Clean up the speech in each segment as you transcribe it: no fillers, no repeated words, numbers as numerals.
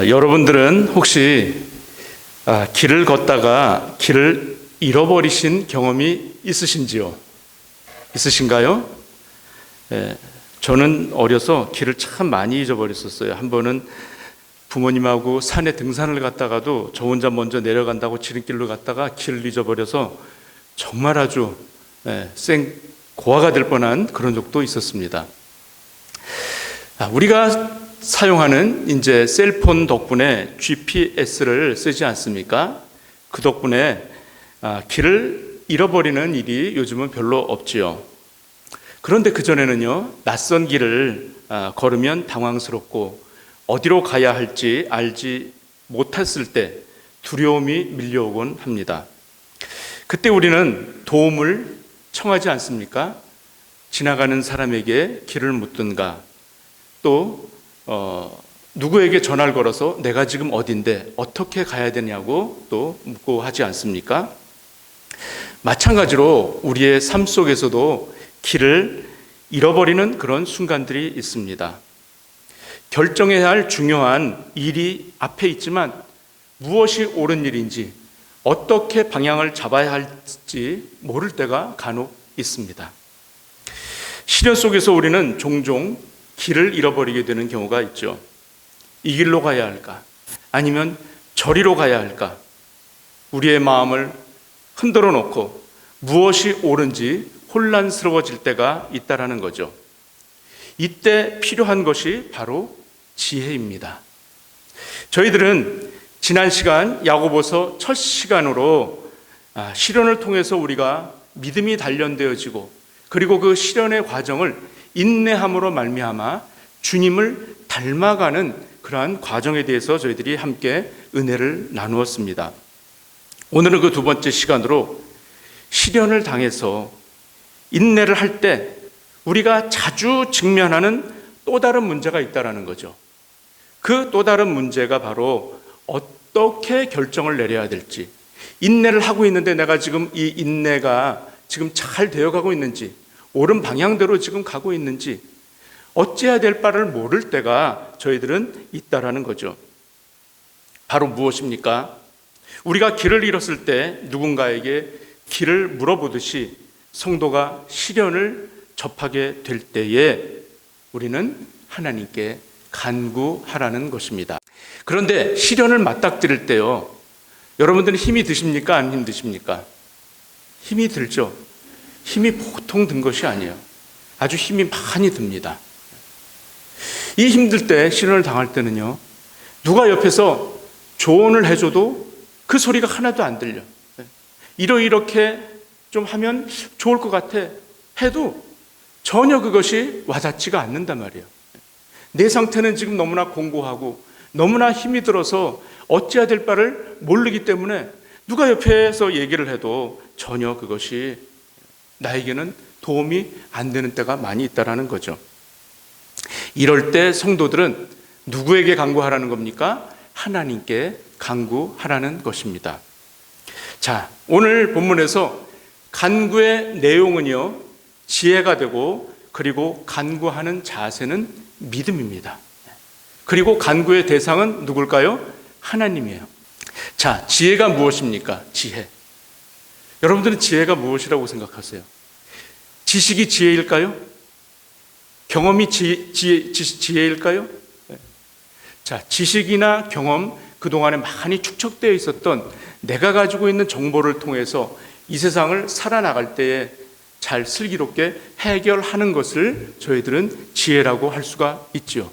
여러분들은 혹시 길을 걷다가 길을 잃어버리신 경험이 있으신지요? 있으신가요? 저는 어려서 길을 참 많이 잊어버렸었어요. 한 번은 부모님하고 산에 등산을 갔다가도 저 혼자 먼저 내려간다고 지름길로 갔다가 길을 잊어버려서 정말 아주 고아가 될 뻔한 그런 적도 있었습니다. 우리가 사용하는 이제 셀폰 덕분에 GPS를 쓰지 않습니까? 그 덕분에 길을 잃어버리는 일이 요즘은 별로 없지요. 그런데 그전에는요, 낯선 길을 걸으면 당황스럽고 어디로 가야 할지 알지 못했을 때 두려움이 밀려오곤 합니다. 그때 우리는 도움을 청하지 않습니까? 지나가는 사람에게 길을 묻든가 또 누구에게 전화를 걸어서 내가 지금 어딘데 어떻게 가야 되냐고 또 묻고 하지 않습니까? 마찬가지로 우리의 삶 속에서도 길을 잃어버리는 그런 순간들이 있습니다. 결정해야 할 중요한 일이 앞에 있지만 무엇이 옳은 일인지 어떻게 방향을 잡아야 할지 모를 때가 간혹 있습니다. 시련 속에서 우리는 종종 길을 잃어버리게 되는 경우가 있죠. 이 길로 가야 할까? 아니면 저리로 가야 할까? 우리의 마음을 흔들어 놓고 무엇이 옳은지 혼란스러워질 때가 있다라는 거죠. 이때 필요한 것이 바로 지혜입니다. 저희들은 지난 시간 야고보서 첫 시간으로 시련을 통해서 우리가 믿음이 단련되어지고 그리고 그 시련의 과정을 인내함으로 말미암아 주님을 닮아가는 그러한 과정에 대해서 저희들이 함께 은혜를 나누었습니다. 오늘은 그 두 번째 시간으로 시련을 당해서 인내를 할 때 우리가 자주 직면하는 또 다른 문제가 있다는 거죠. 그 또 다른 문제가 바로 어떻게 결정을 내려야 될지, 인내를 하고 있는데 내가 지금 이 인내가 지금 잘 되어가고 있는지, 옳은 방향대로 지금 가고 있는지 어찌해야 될 바를 모를 때가 저희들은 있다라는 거죠. 바로 무엇입니까? 우리가 길을 잃었을 때 누군가에게 길을 물어보듯이 성도가 시련을 접하게 될 때에 우리는 하나님께 간구하라는 것입니다. 그런데 시련을 맞닥뜨릴 때요, 여러분들은 힘이 드십니까? 안 힘드십니까? 힘이 들죠. 힘이 보통 든 것이 아니에요. 아주 힘이 많이 듭니다. 이 힘들 때, 시련을 당할 때는요, 누가 옆에서 조언을 해줘도 그 소리가 하나도 안 들려. 이렇게 좀 하면 좋을 것 같아 해도 전혀 그것이 와닿지가 않는단 말이에요. 내 상태는 지금 너무나 공고하고 너무나 힘이 들어서 어찌해야 될 바를 모르기 때문에 누가 옆에서 얘기를 해도 전혀 그것이 나에게는 도움이 안 되는 때가 많이 있다는 거죠. 이럴 때 성도들은 누구에게 간구하라는 겁니까? 하나님께 간구하라는 것입니다. 자, 오늘 본문에서 간구의 내용은요, 지혜가 되고 그리고 간구하는 자세는 믿음입니다. 그리고 간구의 대상은 누굴까요? 하나님이에요. 자, 지혜가 무엇입니까? 지혜. 여러분들은 지혜가 무엇이라고 생각하세요? 지식이 지혜일까요? 경험이 지혜일까요? 자, 지식이나 경험, 그동안에 많이 축적되어 있었던 내가 가지고 있는 정보를 통해서 이 세상을 살아나갈 때에 잘 슬기롭게 해결하는 것을 저희들은 지혜라고 할 수가 있죠.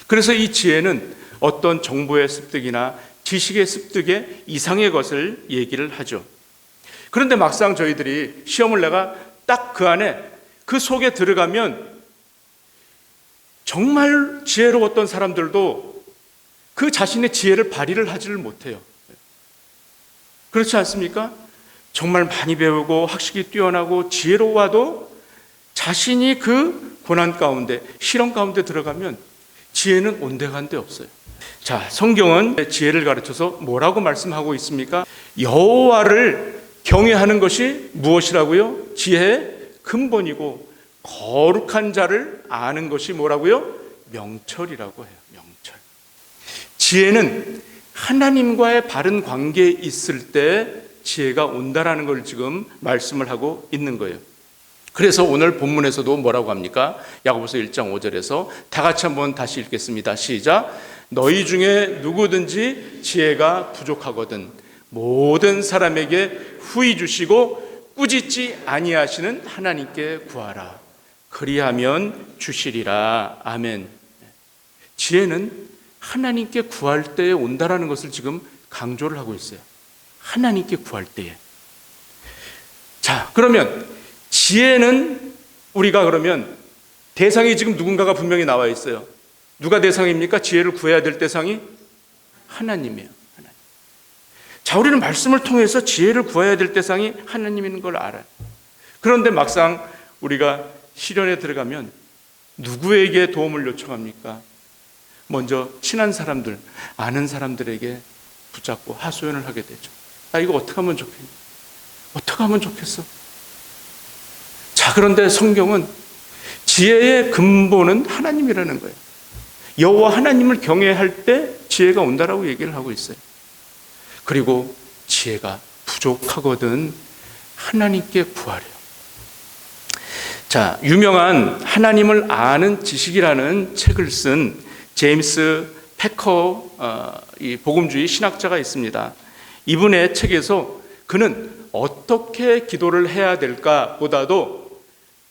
그래서 이 지혜는 어떤 정보의 습득이나 지식의 습득의 이상의 것을 얘기를 하죠. 그런데 막상 저희들이 시험을 내가 딱 그 안에 그 속에 들어가면 정말 지혜로웠던 사람들도 그 자신의 지혜를 발휘를 하지를 못해요. 그렇지 않습니까? 정말 많이 배우고 학식이 뛰어나고 지혜로워도 자신이 그 고난 가운데, 시련 가운데 들어가면 지혜는 온데간데 없어요. 자, 성경은 지혜를 가르쳐서 뭐라고 말씀하고 있습니까? 여호와를 경외하는 것이 무엇이라고요? 지혜의 근본이고 거룩한 자를 아는 것이 뭐라고요? 명철이라고 해요. 명철. 지혜는 하나님과의 바른 관계에 있을 때 지혜가 온다라는 걸 지금 말씀을 하고 있는 거예요. 그래서 오늘 본문에서도 뭐라고 합니까? 야고보서 1장 5절에서 다 같이 한번 다시 읽겠습니다. 시작. 너희 중에 누구든지 지혜가 부족하거든 모든 사람에게 후히 주시고 꾸짖지 아니하시는 하나님께 구하라. 그리하면 주시리라. 아멘. 지혜는 하나님께 구할 때에 온다라는 것을 지금 강조를 하고 있어요. 하나님께 구할 때에. 자, 그러면 지혜는 우리가 그러면 대상이 지금 누군가가 분명히 나와 있어요. 누가 대상입니까? 지혜를 구해야 될 대상이 하나님이에요. 하나님. 자, 우리는 말씀을 통해서 지혜를 구해야 될 대상이 하나님인 걸 알아요. 그런데 막상 우리가 시련에 들어가면 누구에게 도움을 요청합니까? 먼저 친한 사람들, 아는 사람들에게 붙잡고 하소연을 하게 되죠. 나 이거 어떻게 하면 좋겠니? 어떻게 하면 좋겠어? 자, 그런데 성경은 지혜의 근본은 하나님이라는 거예요. 여호와 하나님을 경외할 때 지혜가 온다라고 얘기를 하고 있어요. 그리고 지혜가 부족하거든 하나님께 구하래요. 자, 유명한 하나님을 아는 지식이라는 책을 쓴 제임스 패커 이 복음주의 신학자가 있습니다. 이분의 책에서 그는 어떻게 기도를 해야 될까 보다도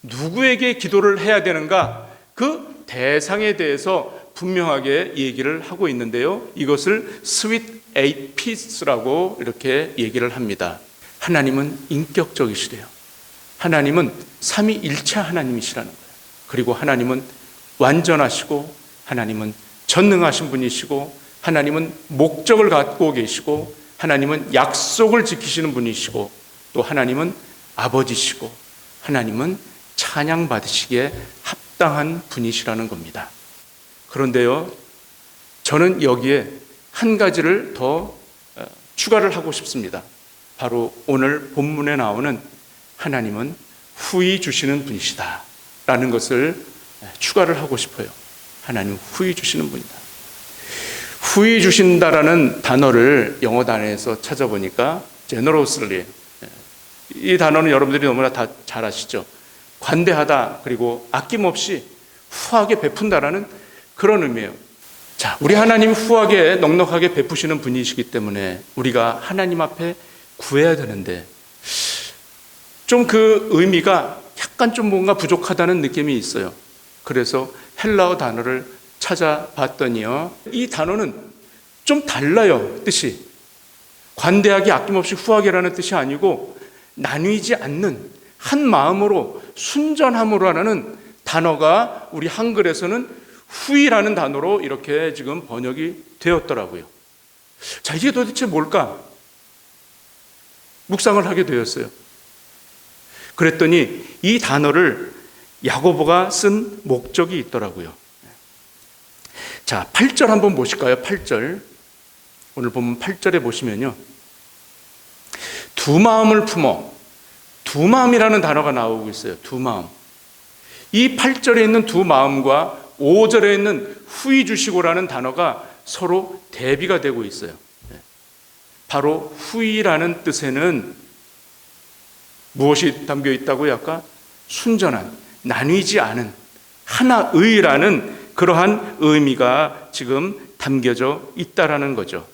누구에게 기도를 해야 되는가 그 대상에 대해서 분명하게 얘기를 하고 있는데요. 이것을 스윗 에이피스라고 이렇게 얘기를 합니다. 하나님은 인격적이시래요. 하나님은 삼위일체 하나님이시라는 거예요. 그리고 하나님은 완전하시고 하나님은 전능하신 분이시고 하나님은 목적을 갖고 계시고 하나님은 약속을 지키시는 분이시고 또 하나님은 아버지시고 하나님은 찬양받으시기에 합당한 분이시라는 겁니다. 그런데요, 저는 여기에 한 가지를 더 추가를 하고 싶습니다. 바로 오늘 본문에 나오는 하나님은 후히 주시는 분이시다 라는 것을 추가를 하고 싶어요. 하나님 후히 주시는 분이다. 후히 주신다라는 단어를 영어 단어에서 찾아보니까 generously, 이 단어는 여러분들이 너무나 다 잘 아시죠. 관대하다, 그리고 아낌없이 후하게 베푼다라는 그런 의미예요. 자, 우리 하나님 후하게 넉넉하게 베푸시는 분이시기 때문에 우리가 하나님 앞에 구해야 되는데 좀 그 의미가 약간 좀 뭔가 부족하다는 느낌이 있어요. 그래서 헬라어 단어를 찾아봤더니요, 이 단어는 좀 달라요. 뜻이 관대하게 아낌없이 후하게라는 뜻이 아니고 나뉘지 않는 한 마음으로 순전함으로 하는 단어가 우리 한글에서는 후이라는 단어로 이렇게 지금 번역이 되었더라고요. 자, 이게 도대체 뭘까? 묵상을 하게 되었어요. 그랬더니 이 단어를 야고보가 쓴 목적이 있더라고요. 자, 8절 한번 보실까요? 8절. 오늘 보면 8절에 보시면요, 두 마음을 품어, 두 마음이라는 단어가 나오고 있어요. 두 마음. 이 8절에 있는 두 마음과 5절에 있는 후히 주시고라는 단어가 서로 대비가 되고 있어요. 바로 후히라는 뜻에는 무엇이 담겨 있다고요? 아까 순전한, 나뉘지 않은, 하나의라는 그러한 의미가 지금 담겨져 있다라는 거죠.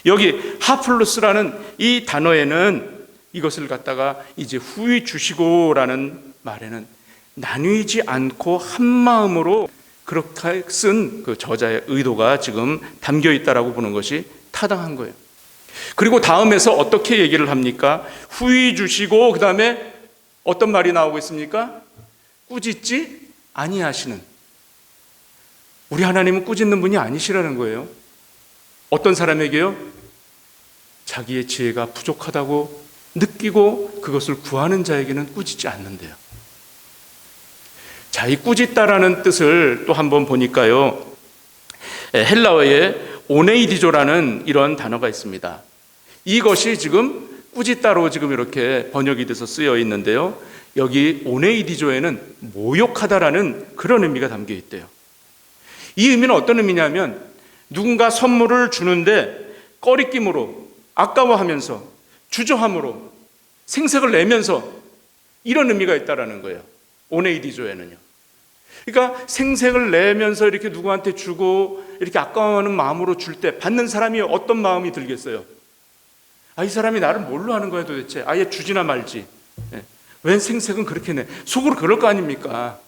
여기 하플루스라는 이 단어에는 이것을 갖다가 이제 후히 주시고라는 말에는 나뉘지 않고 한 마음으로 그렇게 쓴 그 저자의 의도가 지금 담겨 있다라고 보는 것이 타당한 거예요. 그리고 다음에서 어떻게 얘기를 합니까? 후히 주시고 그 다음에 어떤 말이 나오고 있습니까? 꾸짖지 아니하시는. 우리 하나님은 꾸짖는 분이 아니시라는 거예요. 어떤 사람에게요? 자기의 지혜가 부족하다고 느끼고 그것을 구하는 자에게는 꾸짖지 않는데요. 자, 이 꾸짖다라는 뜻을 또 한번 보니까요, 헬라어에 오네이디조라는 이런 단어가 있습니다. 이것이 지금 꾸짖다로 지금 이렇게 번역이 돼서 쓰여 있는데요, 여기 오네이디조에는 모욕하다라는 그런 의미가 담겨 있대요. 이 의미는 어떤 의미냐면 누군가 선물을 주는데 꺼리낌으로, 아까워하면서, 주저함으로, 생색을 내면서 이런 의미가 있다라는 거예요. 오네이디조에는요. 그러니까 생색을 내면서 이렇게 누구한테 주고 이렇게 아까워하는 마음으로 줄 때 받는 사람이 어떤 마음이 들겠어요? 이 사람이 나를 뭘로 하는 거야 도대체? 아예 주지나 말지. 웬 생색은 그렇게 내? 속으로 그럴 거 아닙니까?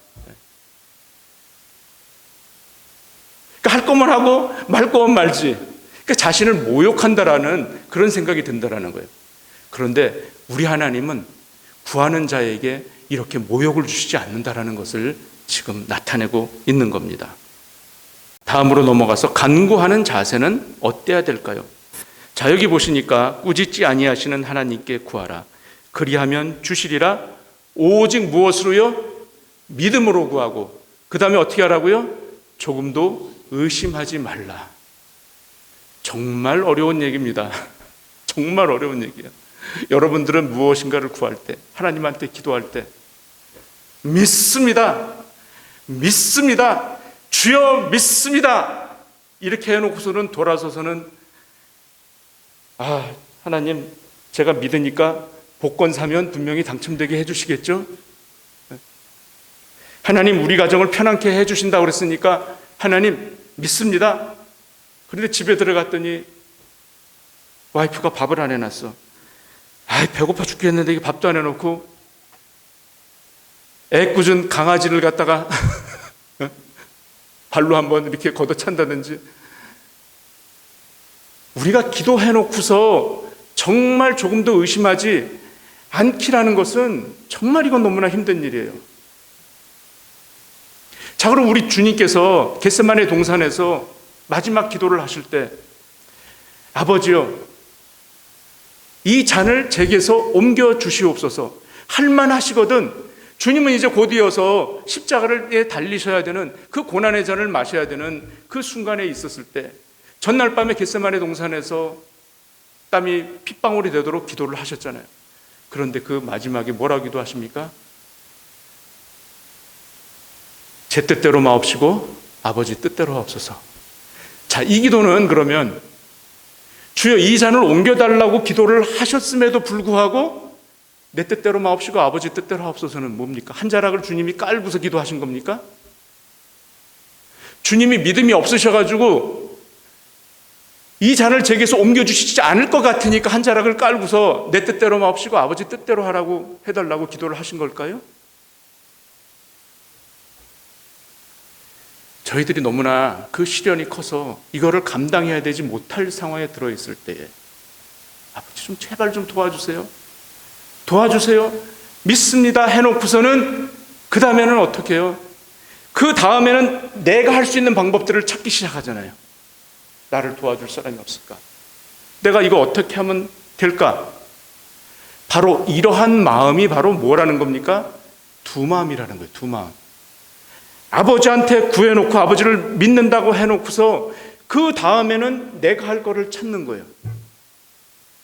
그러니까 할 거면 하고 말 거면 말지. 그러니까 자신을 모욕한다라는 그런 생각이 든다라는 거예요. 그런데 우리 하나님은 구하는 자에게 이렇게 모욕을 주시지 않는다라는 것을 지금 나타내고 있는 겁니다. 다음으로 넘어가서 간구하는 자세는 어때야 될까요? 자, 여기 보시니까 꾸짖지 아니하시는 하나님께 구하라. 그리하면 주시리라. 오직 무엇으로요? 믿음으로 구하고, 그 다음에 어떻게 하라고요? 조금도 의심하지 말라. 정말 어려운 얘기입니다. 정말 어려운 얘기예요. 여러분들은 무엇인가를 구할 때, 하나님한테 기도할 때 믿습니다. 믿습니다. 주여 믿습니다. 이렇게 해놓고서는 돌아서서는 하나님 제가 믿으니까 복권 사면 분명히 당첨되게 해주시겠죠? 하나님 우리 가정을 편안케 해주신다고 그랬으니까 하나님 믿습니다. 그런데 집에 들어갔더니 와이프가 밥을 안 해놨어. 배고파 죽겠는데 이게 밥도 안 해놓고 애꿎은 강아지를 갖다가 발로 한번 이렇게 걷어찬다든지. 우리가 기도해놓고서 정말 조금도 의심하지 않기라는 것은 정말 이건 너무나 힘든 일이에요. 자, 그럼 우리 주님께서 겟세마네 동산에서 마지막 기도를 하실 때 아버지요, 이 잔을 제게서 옮겨 주시옵소서. 할만하시거든. 주님은 이제 곧이어서 십자가를 달리셔야 되는 그 고난의 잔을 마셔야 되는 그 순간에 있었을 때 전날 밤에 겟세마네 동산에서 땀이 핏방울이 되도록 기도를 하셨잖아요. 그런데 그 마지막에 뭐라고 기도하십니까? 제 뜻대로 마옵시고 아버지 뜻대로 하옵소서. 자, 이 기도는 그러면 주여 이 잔을 옮겨달라고 기도를 하셨음에도 불구하고 내 뜻대로 마옵시고 아버지 뜻대로 하옵소서는 뭡니까? 한 자락을 주님이 깔고서 기도하신 겁니까? 주님이 믿음이 없으셔가지고 이 잔을 제게서 옮겨주시지 않을 것 같으니까 한 자락을 깔고서 내 뜻대로 마옵시고 아버지 뜻대로 하라고 해달라고 기도를 하신 걸까요? 저희들이 너무나 그 시련이 커서 이거를 감당해야 되지 못할 상황에 들어있을 때에 아버지 좀 제발 좀 도와주세요. 도와주세요. 믿습니다 해놓고서는 그 다음에는 어떻게 해요? 그 다음에는 내가 할 수 있는 방법들을 찾기 시작하잖아요. 나를 도와줄 사람이 없을까? 내가 이거 어떻게 하면 될까? 바로 이러한 마음이 바로 뭐라는 겁니까? 두 마음이라는 거예요. 두 마음. 아버지한테 구해놓고 아버지를 믿는다고 해놓고서 그 다음에는 내가 할 거를 찾는 거예요.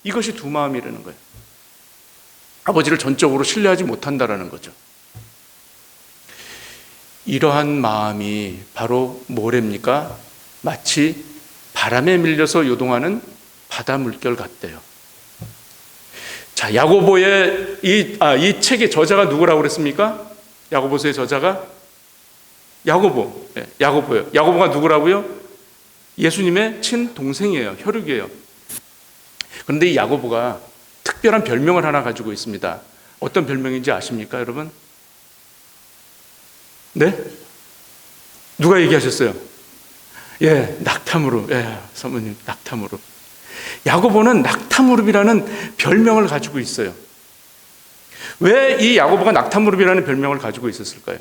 이것이 두 마음이라는 거예요. 아버지를 전적으로 신뢰하지 못한다라는 거죠. 이러한 마음이 바로 뭐랍니까? 마치 바람에 밀려서 요동하는 바다 물결 같대요. 자, 야고보의 이 책의 저자가 누구라고 그랬습니까? 야고보서의 저자가 야고보. 야고보예요. 야고보가 누구라고요? 예수님의 친동생이에요. 혈육이에요. 그런데 이 야고보가 특별한 별명을 하나 가지고 있습니다. 어떤 별명인지 아십니까, 여러분? 네? 누가 얘기하셨어요? 낙타무릎. 사모님, 낙타무릎. 야고보는 낙타무릎이라는 별명을 가지고 있어요. 왜 이 야고보가 낙타무릎이라는 별명을 가지고 있었을까요?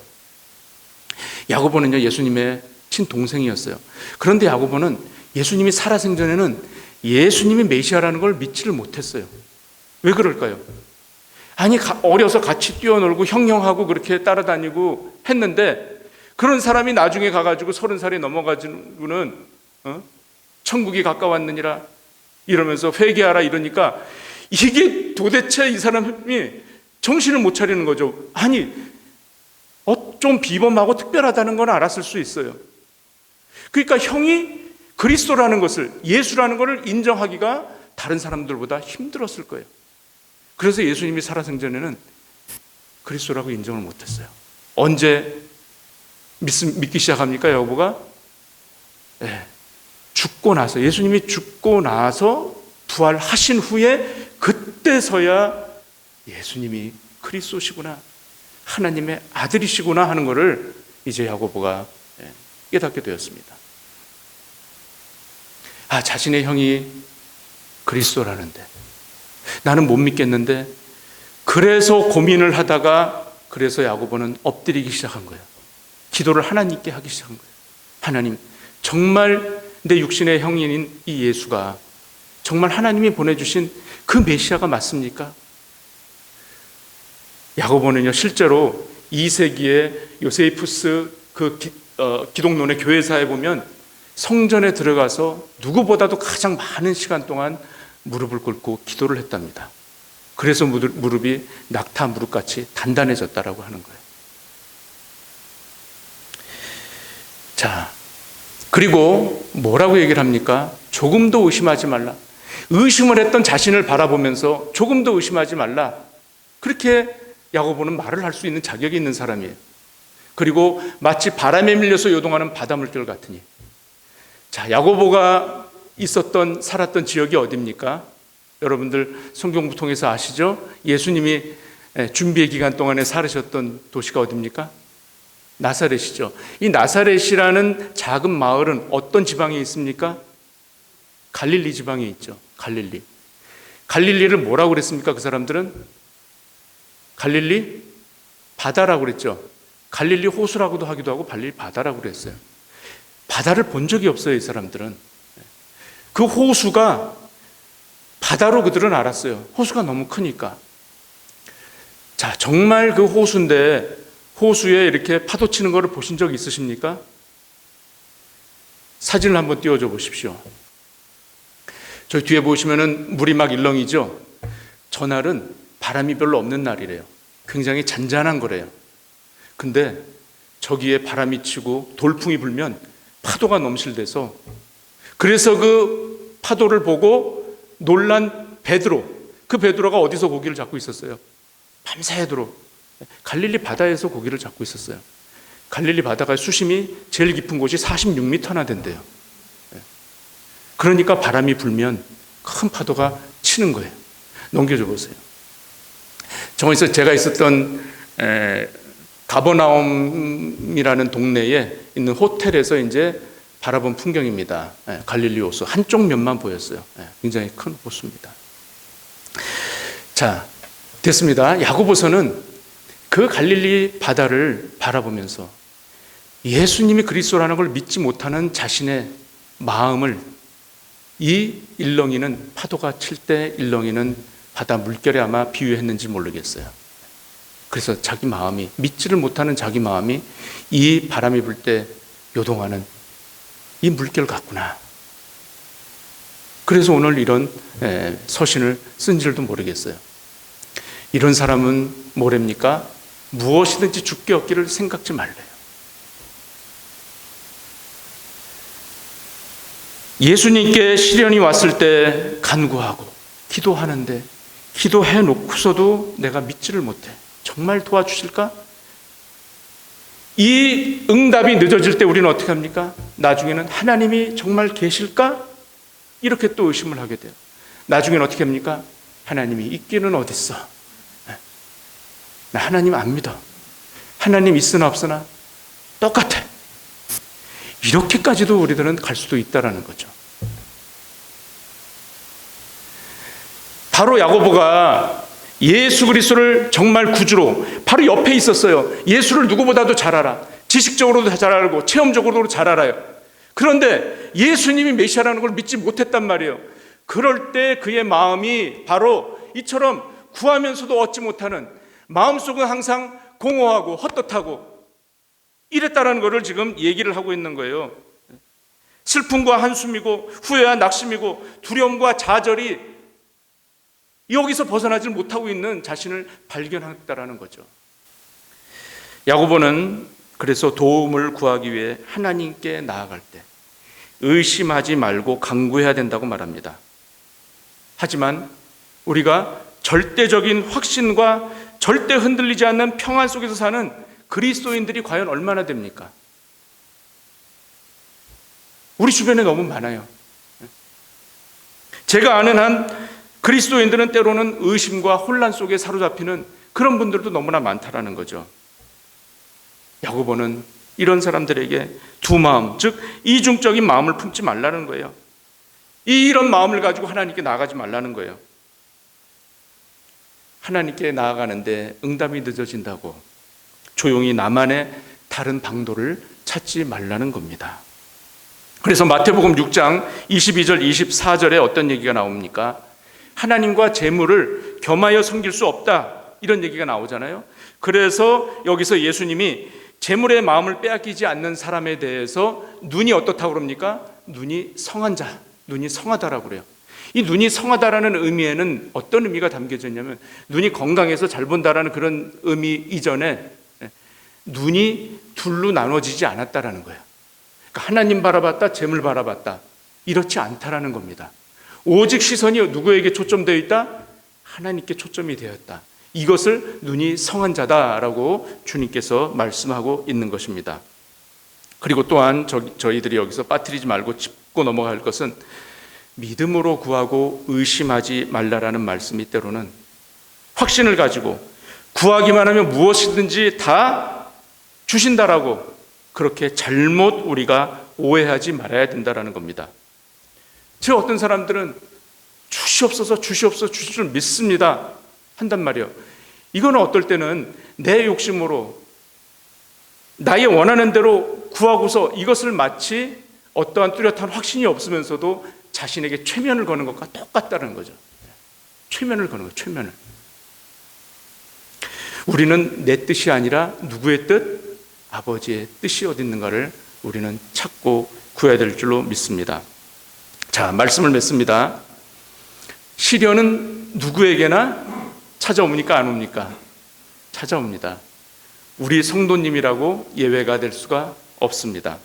야고보는요, 예수님의 친동생이었어요. 그런데 야고보는 예수님이 살아생전에는 예수님이 메시아라는 걸 믿지를 못했어요. 왜 그럴까요? 아니, 어려서 같이 뛰어놀고 형형하고 그렇게 따라다니고 했는데 그런 사람이 나중에 가가지고 30살이 넘어가지고는 천국이 가까웠느니라 이러면서 회개하라 이러니까 이게 도대체 이 사람이 정신을 못 차리는 거죠. 아니, 좀 비범하고 특별하다는 건 알았을 수 있어요. 그러니까 형이 그리스도라는 것을, 예수라는 것을 인정하기가 다른 사람들보다 힘들었을 거예요. 그래서 예수님이 살아생전에는 그리스도라고 인정을 못했어요. 언제 믿기 시작합니까, 야고보가? 네, 죽고 나서, 예수님이 죽고 나서 부활하신 후에 그때서야 예수님이 그리스도시구나, 하나님의 아들이시구나 하는 것을 이제 야고보가 깨닫게 되었습니다. 자신의 형이 그리스도라는데 나는 못 믿겠는데, 그래서 고민을 하다가 그래서 야고보는 엎드리기 시작한 거예요. 기도를 하나님께 하기 시작한 거예요. 하나님, 정말 내 육신의 형인 이 예수가 정말 하나님이 보내주신 그 메시아가 맞습니까? 야고보는요, 실제로 2세기에 요세이푸스 기독론의 교회사에 보면 성전에 들어가서 누구보다도 가장 많은 시간 동안 무릎을 꿇고 기도를 했답니다. 그래서 무릎이 낙타 무릎같이 단단해졌다라고 하는 거예요. 자, 그리고 뭐라고 얘기를 합니까? 조금도 의심하지 말라. 의심을 했던 자신을 바라보면서 조금도 의심하지 말라. 그렇게 야고보는 말을 할 수 있는 자격이 있는 사람이에요. 그리고 마치 바람에 밀려서 요동하는 바닷물결 같으니. 자, 야고보가 살았던 지역이 어디입니까? 여러분들 성경 통해서 아시죠? 예수님이 준비의 기간 동안에 살으셨던 도시가 어디입니까? 나사렛이죠. 이 나사렛이라는 작은 마을은 어떤 지방에 있습니까? 갈릴리 지방에 있죠. 갈릴리를 뭐라고 그랬습니까? 그 사람들은 갈릴리 바다라고 그랬죠. 갈릴리 호수라고도 하기도 하고 갈릴리 바다라고 그랬어요. 바다를 본 적이 없어요, 이 사람들은. 그 호수가 바다로 그들은 알았어요. 호수가 너무 크니까. 자, 정말 그 호수인데 호수에 이렇게 파도 치는 거를 보신 적 있으십니까? 사진을 한번 띄워줘 보십시오. 저희 뒤에 보시면은 물이 막 일렁이죠. 전날은 바람이 별로 없는 날이래요. 굉장히 잔잔한 거래요. 근데 저기에 바람이 치고 돌풍이 불면 파도가 넘실대서, 그래서 그 파도를 보고 놀란 베드로, 그 베드로가 어디서 고기를 잡고 있었어요? 밤새도록 갈릴리 바다에서 고기를 잡고 있었어요. 갈릴리 바다가 수심이 제일 깊은 곳이 46m나 된대요. 그러니까 바람이 불면 큰 파도가 치는 거예요. 넘겨줘 보세요. 제가 있었던 가버나움이라는 동네에 있는 호텔에서 이제 바라본 풍경입니다. 갈릴리 호수 한쪽 면만 보였어요. 굉장히 큰 호수입니다. 자, 됐습니다. 야고보서는 그 갈릴리 바다를 바라보면서 예수님이 그리스도라는 걸 믿지 못하는 자신의 마음을 이 일렁이는 파도가 칠 때 일렁이는 바다 물결에 아마 비유했는지 모르겠어요. 그래서 자기 마음이, 믿지를 못하는 자기 마음이 이 바람이 불 때 요동하는 이 물결 같구나. 그래서 오늘 이런 서신을 쓴 줄도 모르겠어요. 이런 사람은 뭐랍니까? 무엇이든지 죽게 얻기를 생각지 말래요. 예수님께 시련이 왔을 때 간구하고 기도하는데, 기도해 놓고서도 내가 믿지를 못해. 정말 도와주실까? 이 응답이 늦어질 때 우리는 어떻게 합니까? 나중에는 하나님이 정말 계실까? 이렇게 또 의심을 하게 돼요. 나중에는 어떻게 합니까? 하나님이 있기는 어딨어? 나 하나님 안 믿어. 하나님 있으나 없으나 똑같아. 이렇게까지도 우리들은 갈 수도 있다라는 거죠. 바로 야고보가 예수 그리스도를 정말 구주로 바로 옆에 있었어요. 예수를 누구보다도 잘 알아. 지식적으로도 잘 알고 체험적으로도 잘 알아요. 그런데 예수님이 메시아라는 걸 믿지 못했단 말이에요. 그럴 때 그의 마음이 바로 이처럼 구하면서도 얻지 못하는, 마음속은 항상 공허하고 헛헛하고 이랬다라는 것을 지금 얘기를 하고 있는 거예요. 슬픔과 한숨이고 후회와 낙심이고 두려움과 좌절이 여기서 벗어나지 못하고 있는 자신을 발견했다라는 거죠. 야고보는 그래서 도움을 구하기 위해 하나님께 나아갈 때 의심하지 말고 간구해야 된다고 말합니다. 하지만 우리가 절대적인 확신과 절대 흔들리지 않는 평안 속에서 사는 그리스도인들이 과연 얼마나 됩니까? 우리 주변에 너무 많아요. 제가 아는 한 그리스도인들은 때로는 의심과 혼란 속에 사로잡히는 그런 분들도 너무나 많다라는 거죠. 야고보는 이런 사람들에게 두 마음, 즉 이중적인 마음을 품지 말라는 거예요. 이런 마음을 가지고 하나님께 나아가지 말라는 거예요. 하나님께 나아가는데 응답이 늦어진다고 조용히 나만의 다른 방도를 찾지 말라는 겁니다. 그래서 마태복음 6장 22절 24절에 어떤 얘기가 나옵니까? 하나님과 재물을 겸하여 섬길 수 없다, 이런 얘기가 나오잖아요. 그래서 여기서 예수님이 재물의 마음을 빼앗기지 않는 사람에 대해서 눈이 어떻다고 그럽니까? 눈이 성한 자, 눈이 성하다라고 그래요. 이 눈이 성하다라는 의미에는 어떤 의미가 담겨져 있냐면 눈이 건강해서 잘 본다라는 그런 의미 이전에 눈이 둘로 나눠지지 않았다라는 거예요. 그러니까 하나님 바라봤다, 재물 바라봤다, 이렇지 않다라는 겁니다. 오직 시선이 누구에게 초점되어 있다? 하나님께 초점이 되었다. 이것을 눈이 성한 자다라고 주님께서 말씀하고 있는 것입니다. 그리고 또한 저희들이 여기서 빠뜨리지 말고 짚고 넘어갈 것은 믿음으로 구하고 의심하지 말라라는 말씀이 때로는 확신을 가지고 구하기만 하면 무엇이든지 다 주신다라고 그렇게 잘못 우리가 오해하지 말아야 된다라는 겁니다. 저 어떤 사람들은 주시옵소서 주시옵소서 주실 줄 믿습니다 한단 말이에요. 이거는 어떨 때는 내 욕심으로 나의 원하는 대로 구하고서 이것을 마치 어떠한 뚜렷한 확신이 없으면서도 자신에게 최면을 거는 것과 똑같다는 거죠. 최면을 거는 거예요. 최면을. 우리는 내 뜻이 아니라 누구의 뜻? 아버지의 뜻이 어디 있는가를 우리는 찾고 구해야 될 줄로 믿습니다. 자, 말씀을 맺습니다. 시련은 누구에게나 찾아옵니까? 안 옵니까? 찾아옵니다. 우리 성도님이라고 예외가 될 수가 없습니다.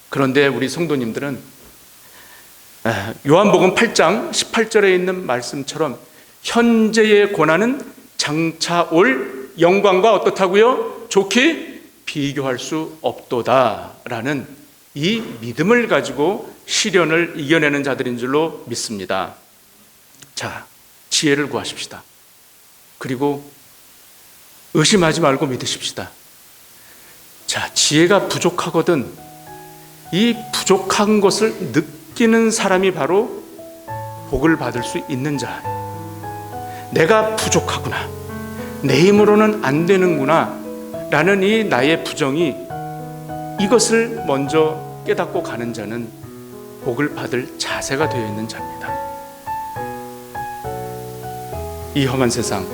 그런데 우리 성도님들은 요한복음 8장 18절에 있는 말씀처럼 현재의 고난은 장차 올 영광과 어떻다고요? 좋게 비교할 수 없도다라는 이 믿음을 가지고 시련을 이겨내는 자들인 줄로 믿습니다. 자, 지혜를 구하십시다. 그리고 의심하지 말고 믿으십시다. 자, 지혜가 부족하거든 이 부족한 것을 느끼는 사람이 바로 복을 받을 수 있는 자. 내가 부족하구나, 내 힘으로는 안 되는구나 라는 이 나의 부정이, 이것을 먼저 깨닫고 가는 자는 복을 받을 자세가 되어 있는 자입니다. 이 험한 세상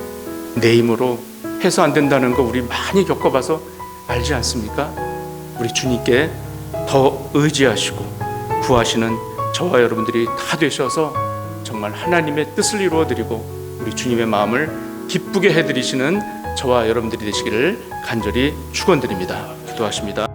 내 힘으로 해서 안 된다는 거 우리 많이 겪어봐서 알지 않습니까? 우리 주님께 더 의지하시고 구하시는 저와 여러분들이 다 되셔서 정말 하나님의 뜻을 이루어드리고 우리 주님의 마음을 기쁘게 해드리시는 저와 여러분들이 되시기를 간절히 축원드립니다. 기도하십니다.